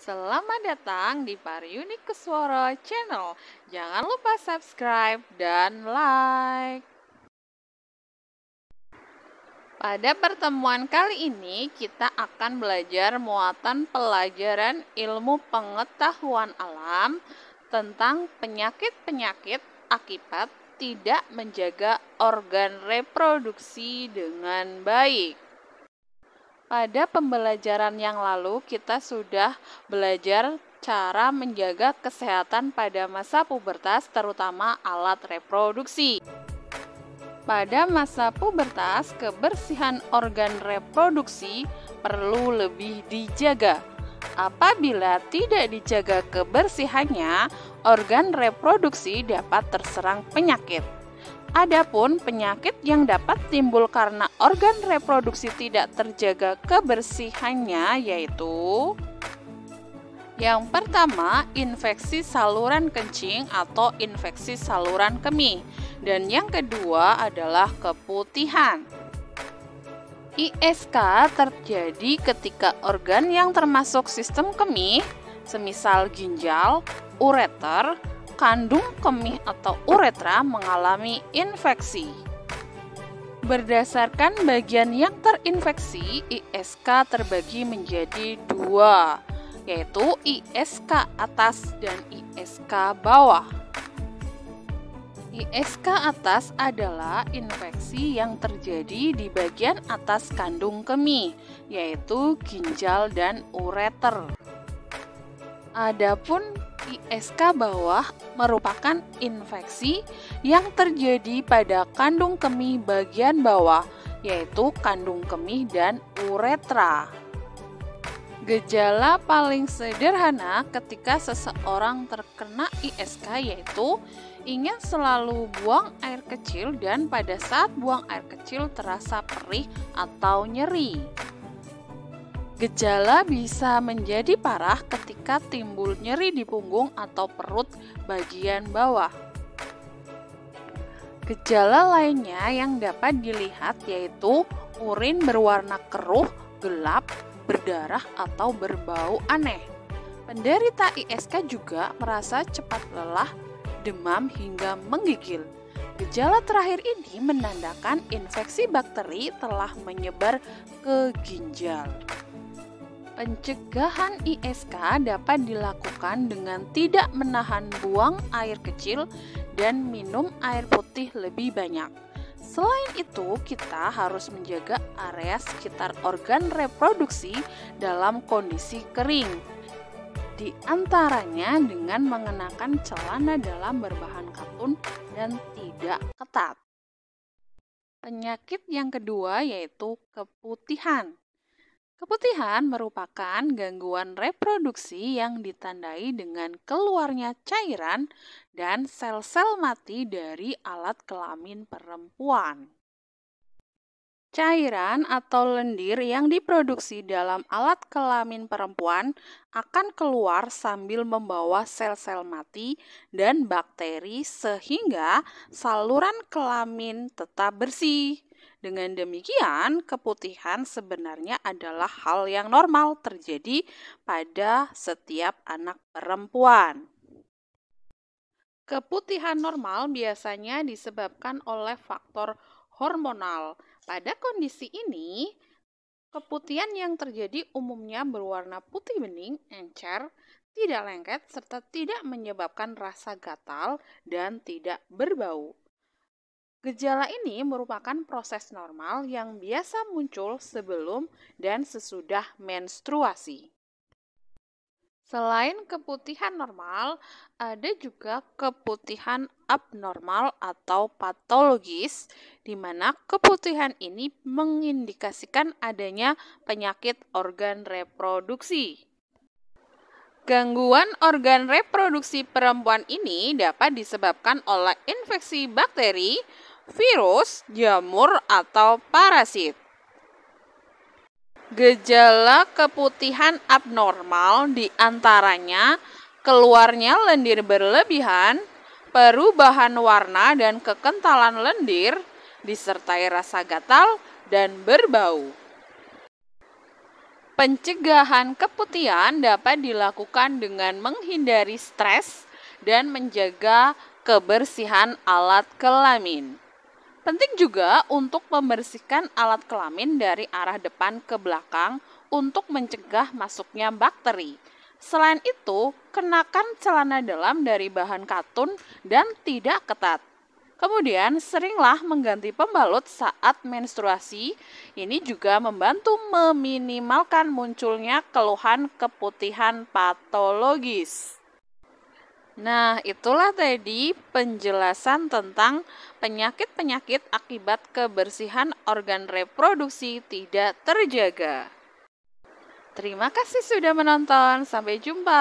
Selamat datang di Pariunik Kesworo Channel. Jangan lupa subscribe dan like. Pada pertemuan kali ini, kita akan belajar muatan pelajaran ilmu pengetahuan alam tentang penyakit-penyakit akibat tidak menjaga organ reproduksi dengan baik. Pada pembelajaran yang lalu, kita sudah belajar cara menjaga kesehatan pada masa pubertas, terutama alat reproduksi. Pada masa pubertas, kebersihan organ reproduksi perlu lebih dijaga. Apabila tidak dijaga kebersihannya, organ reproduksi dapat terserang penyakit. Adapun penyakit yang dapat timbul karena organ reproduksi tidak terjaga kebersihannya yaitu yang pertama, infeksi saluran kencing atau infeksi saluran kemih, dan yang kedua adalah keputihan. ISK terjadi ketika organ yang termasuk sistem kemih, semisal ginjal, ureter, kandung kemih atau uretra mengalami infeksi. Berdasarkan bagian yang terinfeksi, ISK terbagi menjadi dua, yaitu ISK atas dan ISK bawah. ISK atas adalah infeksi yang terjadi di bagian atas kandung kemih, yaitu ginjal dan ureter. Adapun ISK bawah merupakan infeksi yang terjadi pada kandung kemih bagian bawah, yaitu kandung kemih dan uretra. Gejala paling sederhana ketika seseorang terkena ISK yaitu ingin selalu buang air kecil dan pada saat buang air kecil terasa perih atau nyeri. Gejala bisa menjadi parah ketika timbul nyeri di punggung atau perut bagian bawah. Gejala lainnya yang dapat dilihat yaitu urin berwarna keruh, gelap, berdarah atau berbau aneh. Penderita ISK juga merasa cepat lelah, demam hingga menggigil. Gejala terakhir ini menandakan infeksi bakteri telah menyebar ke ginjal. Pencegahan ISK dapat dilakukan dengan tidak menahan buang air kecil dan minum air putih lebih banyak. Selain itu, kita harus menjaga area sekitar organ reproduksi dalam kondisi kering. Di antaranya dengan mengenakan celana dalam berbahan katun dan tidak ketat. Penyakit yang kedua yaitu keputihan. Keputihan merupakan gangguan reproduksi yang ditandai dengan keluarnya cairan dan sel-sel mati dari alat kelamin perempuan. Cairan atau lendir yang diproduksi dalam alat kelamin perempuan akan keluar sambil membawa sel-sel mati dan bakteri sehingga saluran kelamin tetap bersih. Dengan demikian, keputihan sebenarnya adalah hal yang normal terjadi pada setiap anak perempuan. Keputihan normal biasanya disebabkan oleh faktor hormonal. Pada kondisi ini, keputihan yang terjadi umumnya berwarna putih bening, encer, tidak lengket, serta tidak menyebabkan rasa gatal dan tidak berbau. Gejala ini merupakan proses normal yang biasa muncul sebelum dan sesudah menstruasi. Selain keputihan normal, ada juga keputihan abnormal atau patologis, di mana keputihan ini mengindikasikan adanya penyakit organ reproduksi. Gangguan organ reproduksi perempuan ini dapat disebabkan oleh infeksi bakteri, virus, jamur, atau parasit. Gejala keputihan abnormal diantaranya keluarnya lendir berlebihan, perubahan warna dan kekentalan lendir, disertai rasa gatal dan berbau. Pencegahan keputihan dapat dilakukan dengan menghindari stres dan menjaga kebersihan alat kelamin. Penting juga untuk membersihkan alat kelamin dari arah depan ke belakang untuk mencegah masuknya bakteri. Selain itu, kenakan celana dalam dari bahan katun dan tidak ketat. Kemudian, seringlah mengganti pembalut saat menstruasi. Ini juga membantu meminimalkan munculnya keluhan keputihan patologis. Nah, itulah tadi penjelasan tentang penyakit-penyakit akibat kebersihan organ reproduksi tidak terjaga. Terima kasih sudah menonton. Sampai jumpa.